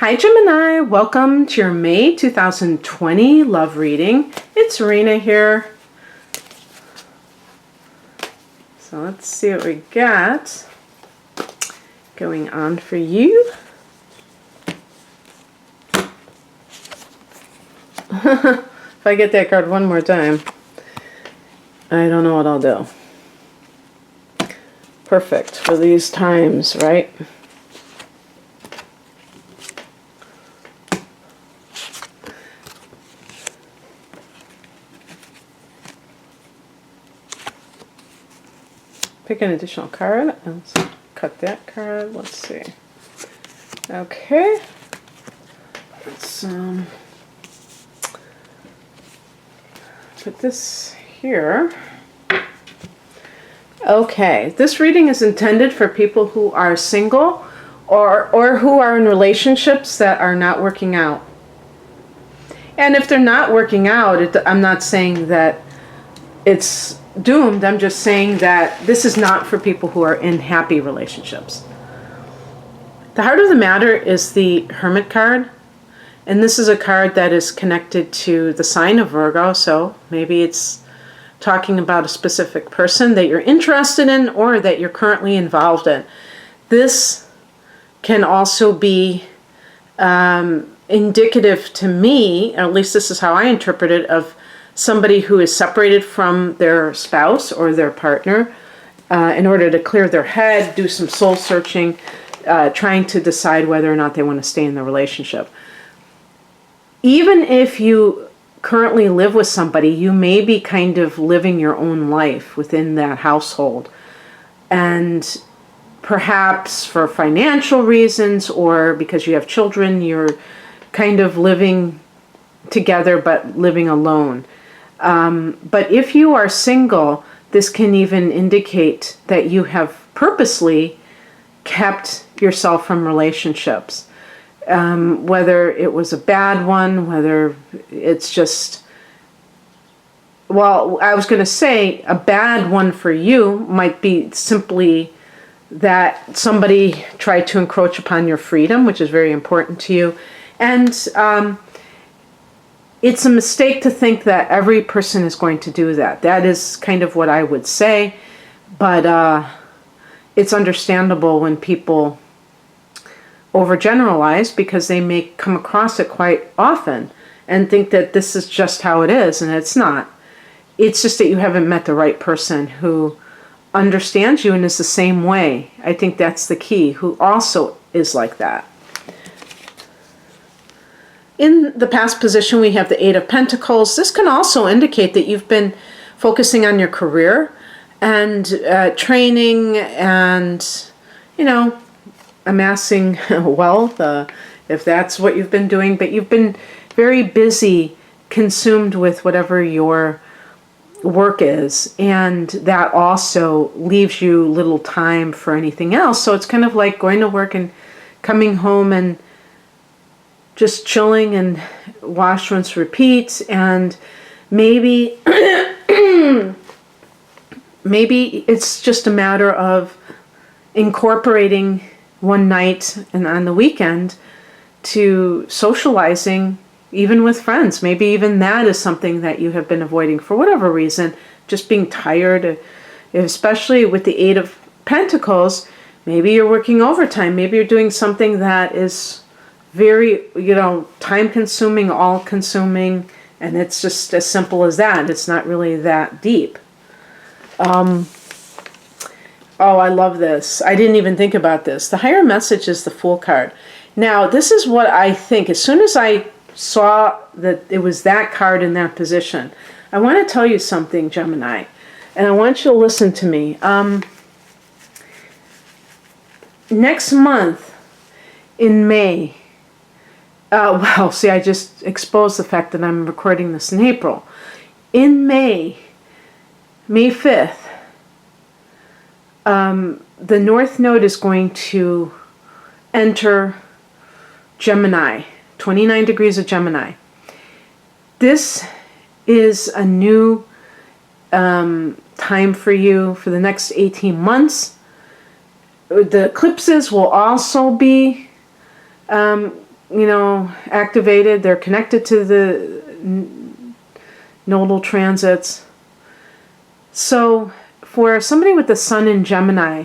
Hi Gemini, welcome to your May 2020 love reading. It's Rena here. So let's see what we got going on for you. If I get that card one more time, I don't know what I'll do. Perfect for these times, right? Pick an additional card. Let's cut that card. Let's see. Okay. Let's put this here. Okay. This reading is intended for people who are single or who are in relationships that are not working out. And if they're not working out, I'm not saying that it's doomed. I'm just saying that this is not for people who are in happy relationships. The heart of the matter is the Hermit card. And this is a card that is connected to the sign of Virgo. So maybe it's talking about a specific person that you're interested in or that you're currently involved in. This can also be indicative to me, or at least this is how I interpret it, of somebody who is separated from their spouse or their partner in order to clear their head, do some soul searching, trying to decide whether or not they want to stay in the relationship. Even if you currently live with somebody, you may be kind of living your own life within that household. And perhaps for financial reasons or because you have children, you're kind of living together but living alone. But if you are single, this can even indicate that you have purposely kept yourself from relationships. Whether it was a bad one, whether it's just, well, I was going to say a bad one for you might be simply that somebody tried to encroach upon your freedom, which is very important to you. And it's a mistake to think that every person is going to do that. That is kind of what I would say. But it's understandable when people overgeneralize because they may come across it quite often and think that this is just how it is, and it's not. It's just that you haven't met the right person who understands you and is the same way. I think that's the key, who also is like that. In the past position, we have the Eight of Pentacles. This can also indicate that you've been focusing on your career and training and, amassing wealth, if that's what you've been doing. But you've been very busy, consumed with whatever your work is. And that also leaves you little time for anything else. So it's kind of like going to work and coming home and just chilling and wash, rinse, repeat. And maybe maybe it's just a matter of incorporating one night and on the weekend to socializing, even with friends. Maybe even that is something that you have been avoiding for whatever reason, just being tired, especially with the Eight of Pentacles. Maybe you're working overtime. Maybe you're doing something that is very, time consuming, all consuming, and it's just as simple as that. It's not really that deep. Oh, I love this. I didn't even think about this. The higher message is the Fool card. Now, this is what I think. As soon as I saw that it was that card in that position, I want to tell you something, Gemini, and I want you to listen to me. Next month, in May, I just exposed the fact that I'm recording this in April. In May 5th, the North Node is going to enter Gemini, 29 degrees of Gemini. This is a new time for you for the next 18 months. The eclipses will also be activated. They're connected to the nodal transits. So for somebody with the sun in Gemini,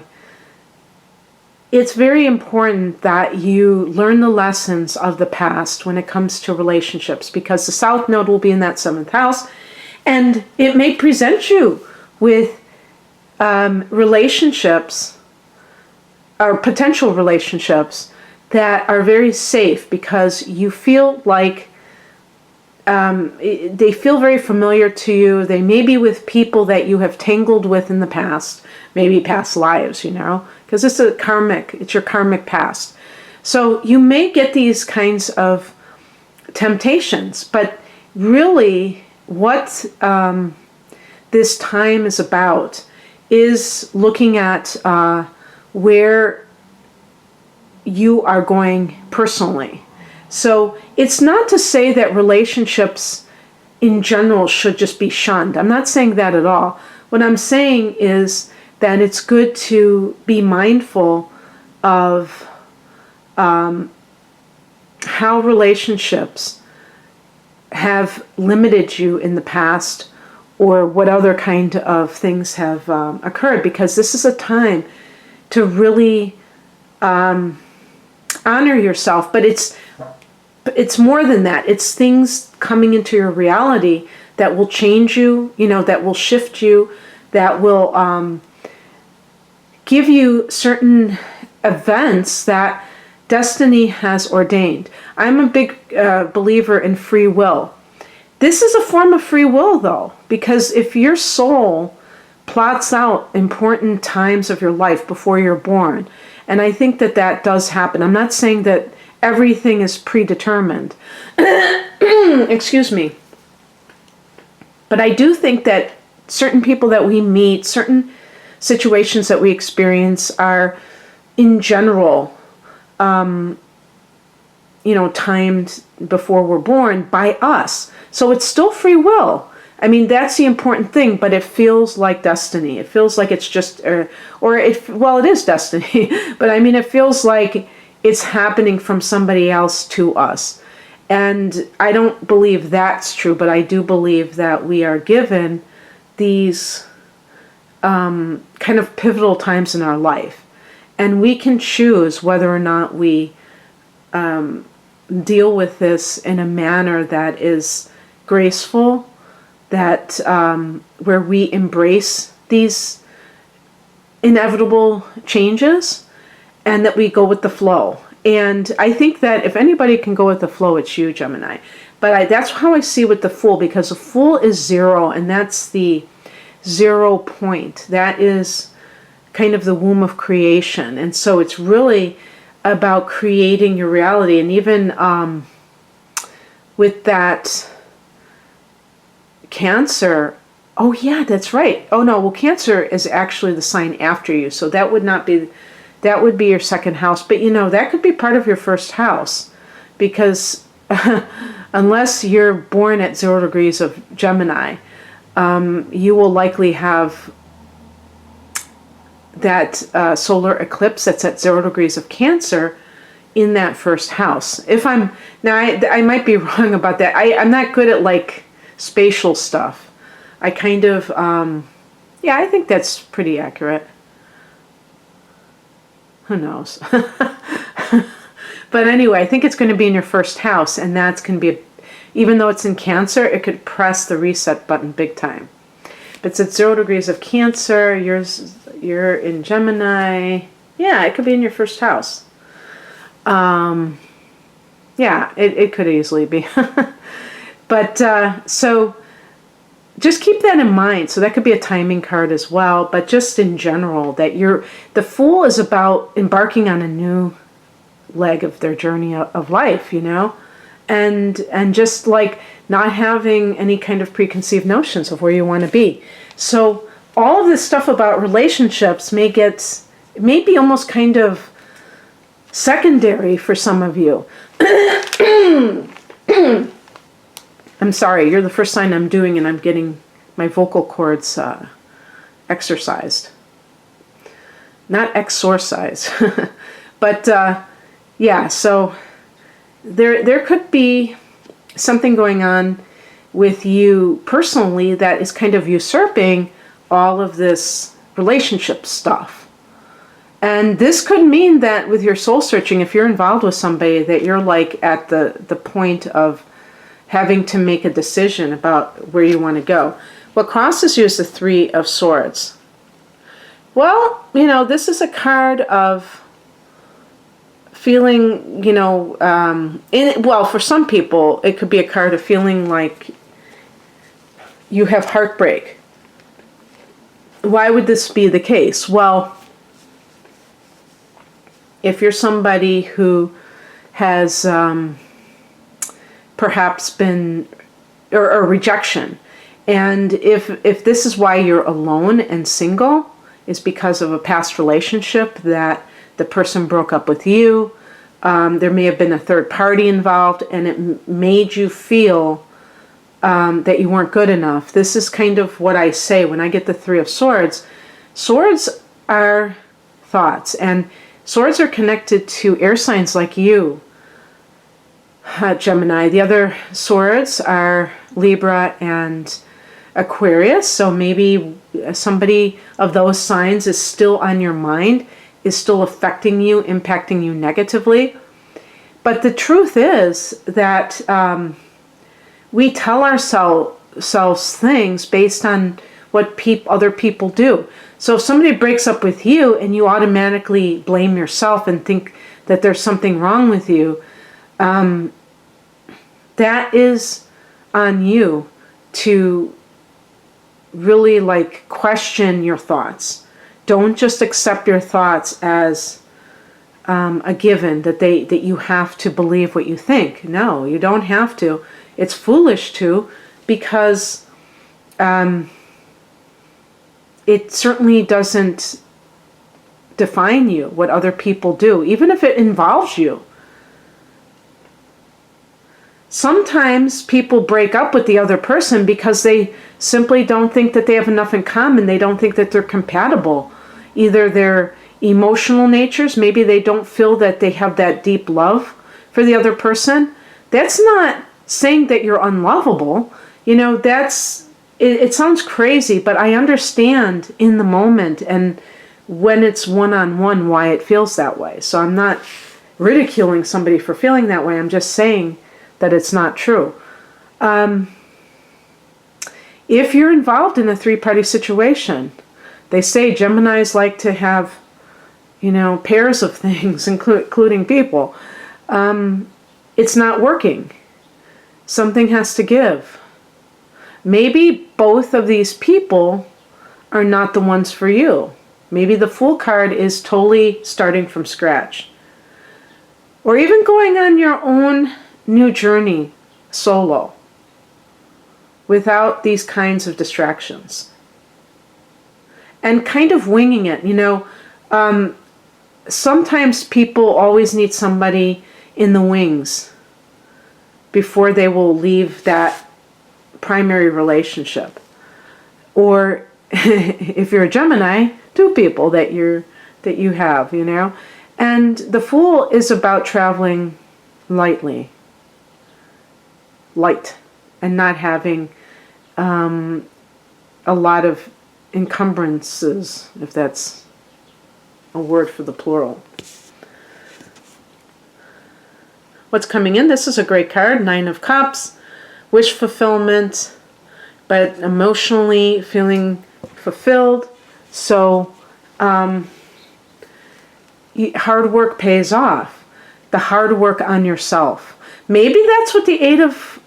it's very important that you learn the lessons of the past when it comes to relationships, because the South Node will be in that 7th house, and it may present you with relationships or potential relationships that are very safe, because you feel like they feel very familiar to you. They may be with people that you have tangled with in the past, maybe past lives, because it's it's your karmic past. So you may get these kinds of temptations, but really what this time is about is looking at where you are going personally. So it's not to say that relationships in general should just be shunned. I'm not saying that at all. What I'm saying is that it's good to be mindful of how relationships have limited you in the past, or what other kind of things have occurred, because this is a time to really honor yourself. But it's more than that. It's things coming into your reality that will change you, that will shift you, that will give you certain events that destiny has ordained. I'm a big believer in free will. This is a form of free will, though, because if your soul plots out important times of your life before you're born, and I think that does happen. I'm not saying that everything is predetermined. Excuse me. But I do think that certain people that we meet, certain situations that we experience are, in general, timed before we're born by us. So it's still free will. I mean, that's the important thing, but it feels like destiny. It feels like it's just, it is destiny, but I mean, it feels like it's happening from somebody else to us. And I don't believe that's true, but I do believe that we are given these kind of pivotal times in our life. And we can choose whether or not we deal with this in a manner that is graceful, that where we embrace these inevitable changes, and that we go with the flow. And I think that if anybody can go with the flow, it's you, Gemini. But that's how I see with the Fool, because the Fool is 0, and that's the 0 point. That is kind of the womb of creation. And so it's really about creating your reality. And even with that Cancer, oh yeah, that's right. Oh no, well, Cancer is actually the sign after you, so that would not be, that would be your 2nd house. But that could be part of your 1st house, because unless you're born at 0 degrees of Gemini, you will likely have that solar eclipse that's at 0 degrees of Cancer in that 1st house. If I'm now, I might be wrong about that. I'm not good at spatial stuff. I kind of, I think that's pretty accurate. Who knows? But anyway, I think it's going to be in your 1st house, and that's going to be, even though it's in Cancer, it could press the reset button big time. But it's at 0 degrees of Cancer, you're in Gemini. Yeah, it could be in your 1st house. It could easily be. But so just keep that in mind. So that could be a timing card as well. But just in general, that the Fool is about embarking on a new leg of their journey of life, and just not having any kind of preconceived notions of where you want to be. So all of this stuff about relationships may be almost kind of secondary for some of you. I'm sorry, you're the first sign I'm doing, and I'm getting my vocal cords exercised. Not exorcised. But so there could be something going on with you personally that is kind of usurping all of this relationship stuff. And this could mean that with your soul searching, if you're involved with somebody, that you're like at the point of having to make a decision about where you want to go. What crosses you is the Three of Swords. Well, this is a card of feeling, well, for some people, it could be a card of feeling like you have heartbreak. Why would this be the case? Well, if you're somebody who has perhaps been, or rejection, and if this is why you're alone and single, is because of a past relationship that the person broke up with you, there may have been a third party involved, and it made you feel that you weren't good enough. This is kind of what I say when I get the Three of Swords. Swords are thoughts, and swords are connected to air signs like you, Gemini. The other swords are Libra and Aquarius, so maybe somebody of those signs is still on your mind, is still affecting you, impacting you negatively. But the truth is that we tell ourselves things based on what other people do. So if somebody breaks up with you and you automatically blame yourself and think that there's something wrong with you, that is on you to really question your thoughts. Don't just accept your thoughts as a given, that you have to believe what you think. No, you don't have to. It's foolish to, because it certainly doesn't define you, what other people do, even if it involves you. Sometimes people break up with the other person because they simply don't think that they have enough in common. They don't think that they're compatible. Either their emotional natures, maybe they don't feel that they have that deep love for the other person. That's not saying that you're unlovable. It sounds crazy, but I understand in the moment and when it's one-on-one why it feels that way. So I'm not ridiculing somebody for feeling that way. I'm just saying that it's not true. If you're involved in a three-party situation, they say Geminis like to have, pairs of things, including people. It's not working. Something has to give. Maybe both of these people are not the ones for you. Maybe the Fool card is totally starting from scratch. Or even going on your own new journey solo without these kinds of distractions. And kind of winging it. Sometimes people always need somebody in the wings before they will leave that primary relationship. Or if you're a Gemini, two people that you have, And the Fool is about traveling light, and not having a lot of encumbrances, if that's a word for the plural. What's coming in? This is a great card, Nine of Cups, wish fulfillment, but emotionally feeling fulfilled. So hard work pays off. The hard work on yourself. Maybe that's what the Eight of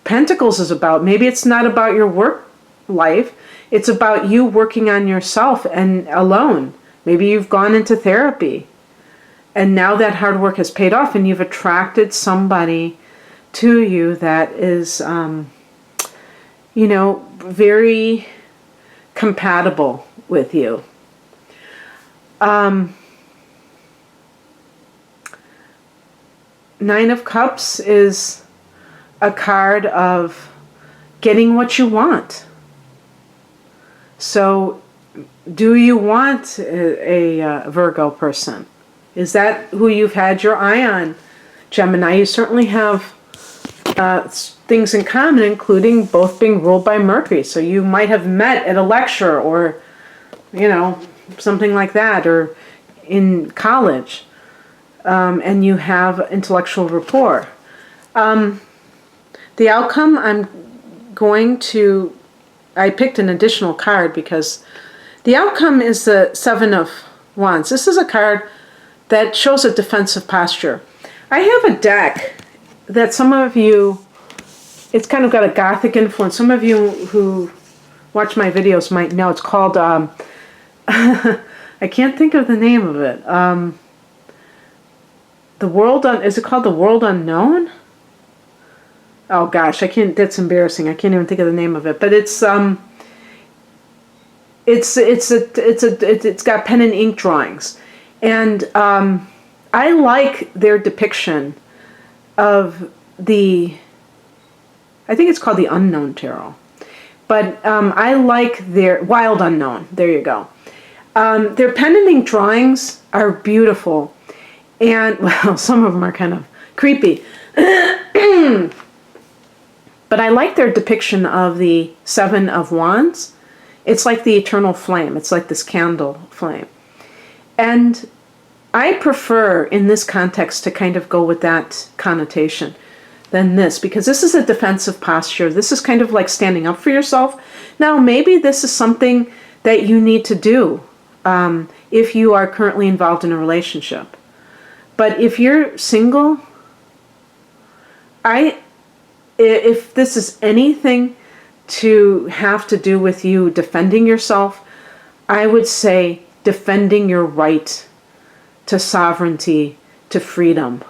Pentacles is about. Maybe it's not about your work life. It's about you working on yourself and alone. Maybe you've gone into therapy. And now that hard work has paid off and you've attracted somebody to you that is, very compatible with you. Nine of Cups is a card of getting what you want. So, do you want a Virgo person? Is that who you've had your eye on Gemini, you certainly have things in common, including both being ruled by Mercury. So you might have met at a lecture or, something like that, or in college, and you have intellectual rapport. The outcome, I picked an additional card because the outcome is the Seven of Wands. This is a card that shows a defensive posture. I have a deck that some of you, it's kind of got a gothic influence. Some of you who watch my videos might know. It's called, I can't think of the name of it. Is it called The World Unknown? Oh gosh, that's embarrassing. I can't even think of the name of it. But it's got pen and ink drawings. And I like their depiction of I think it's called the Unknown Tarot. But I like their Wild Unknown. There you go. Their pen and ink drawings are beautiful. And, well, some of them are kind of creepy. But I like their depiction of the Seven of Wands. It's like the eternal flame. It's like this candle flame. And I prefer, in this context, to kind of go with that connotation than this, because this is a defensive posture. This is kind of like standing up for yourself. Now, maybe this is something that you need to do if you are currently involved in a relationship. But if you're single, if this is anything to have to do with you defending yourself, I would say defending your right to sovereignty, to freedom.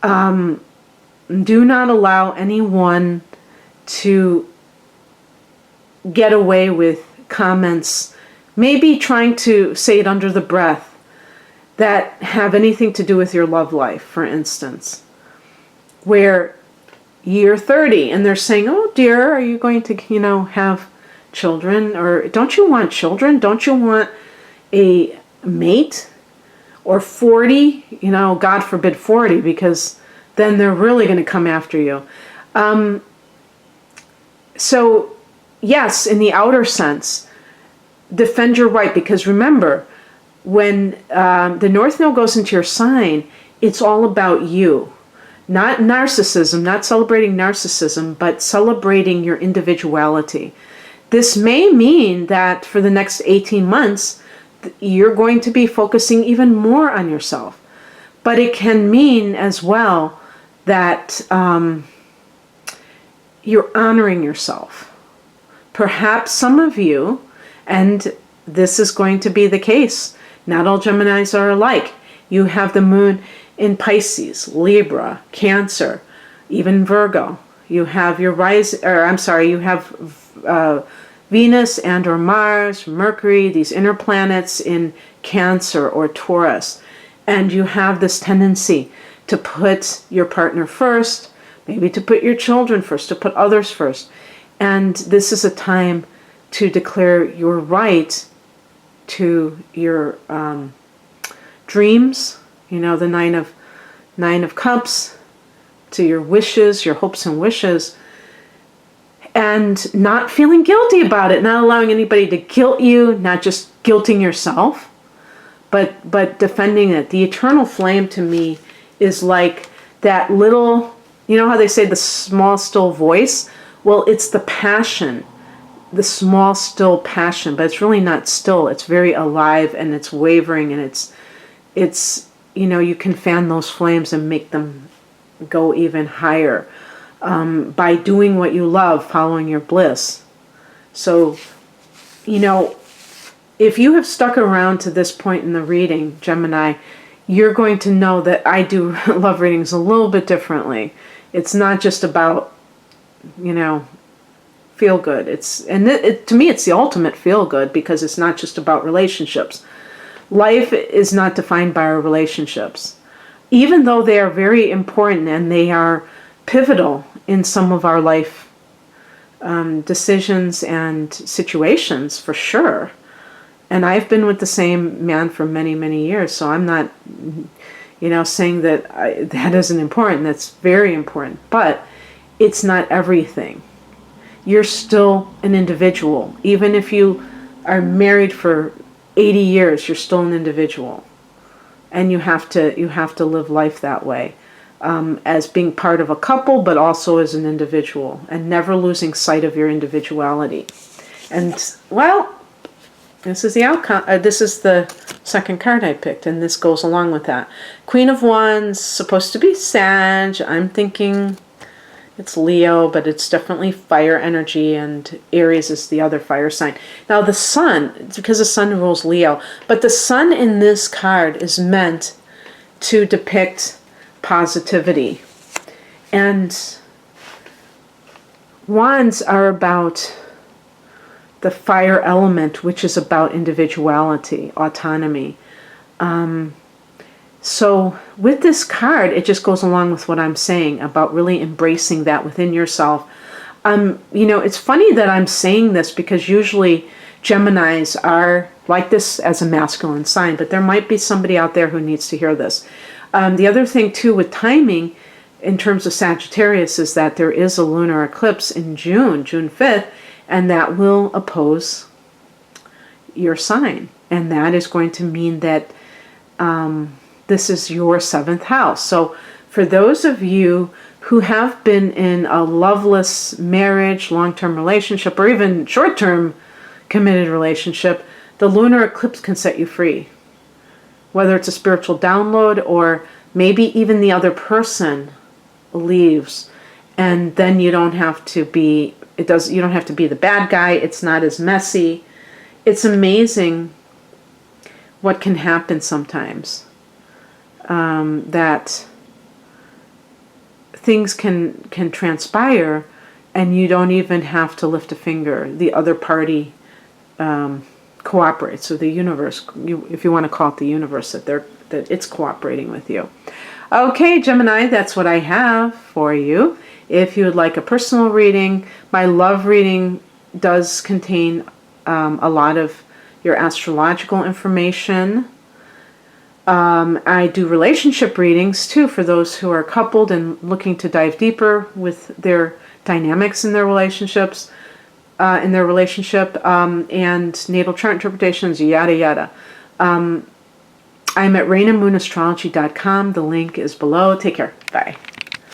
Do not allow anyone to get away with comments, maybe trying to say it under the breath, that have anything to do with your love life, for instance, where you're 30 and they're saying, oh dear, are you going to, have children? Or don't you want children? Don't you want a mate? Or 40, God forbid 40, because then they're really going to come after you. So yes, in the outer sense, defend your right, because remember, when the North Node goes into your sign, it's all about you. Not narcissism, not celebrating narcissism, but celebrating your individuality. This may mean that for the next 18 months, you're going to be focusing even more on yourself. But it can mean as well that you're honoring yourself. Perhaps some of you, and this is going to be the case, not all Geminis are alike. You have the moon in Pisces, Libra, Cancer, even Virgo. You have you have Venus and or Mars, Mercury, these inner planets in Cancer or Taurus. And you have this tendency to put your partner first, maybe to put your children first, to put others first. And this is a time to declare your right to your dreams, the Nine of Cups, to your wishes, your hopes and wishes, and not feeling guilty about it, not allowing anybody to guilt you, not just guilting yourself, but defending it. The eternal flame to me is like that little, how they say the small still voice? Well, it's the passion, the small still passion, but it's really not still. It's very alive and it's wavering, and it's you can fan those flames and make them go even higher by doing what you love, following your bliss. So, if you have stuck around to this point in the reading, Gemini, you're going to know that I do love readings a little bit differently. It's not just about, feel good. To me, it's the ultimate feel good, because it's not just about relationships. Life is not defined by our relationships, even though they are very important and they are pivotal in some of our life decisions and situations, for sure. And I've been with the same man for many, many years, so I'm not, saying that that isn't important. That's very important, but it's not everything. You're still an individual. Even if you are married for 80 years, you're still an individual. And you have to live life that way, as being part of a couple, but also as an individual, and never losing sight of your individuality. And, well, this is the outcome. This is the second card I picked, and this goes along with that. Queen of Wands, supposed to be Sag. I'm thinking it's Leo, but it's definitely fire energy, and Aries is the other fire sign. Now the sun, it's because the sun rules Leo, but the sun in this card is meant to depict positivity. And wands are about the fire element, which is about individuality, autonomy. So with this card, it just goes along with what I'm saying about really embracing that within yourself. It's funny that I'm saying this because usually Geminis are like this as a masculine sign, but there might be somebody out there who needs to hear this. The other thing too with timing in terms of Sagittarius is that there is a lunar eclipse in June 5th, and that will oppose your sign. And that is going to mean that this is your seventh house. So for those of you who have been in a loveless marriage, long-term relationship, or even short-term committed relationship, the lunar eclipse can set you free. Whether it's a spiritual download or maybe even the other person leaves, and then you don't have to be, you don't have to be the bad guy. It's not as messy. It's amazing what can happen sometimes. That things can transpire and you don't even have to lift a finger. The other party cooperates. So the universe, if you want to call it the universe, that it's cooperating with you. Okay, Gemini, that's what I have for you. If you would like a personal reading, my love reading does contain a lot of your astrological information. I do relationship readings too for those who are coupled and looking to dive deeper with their dynamics in their relationships, and natal chart interpretations, yada yada. I'm at rainamoonAstrology.com. The link is below. Take care. Bye.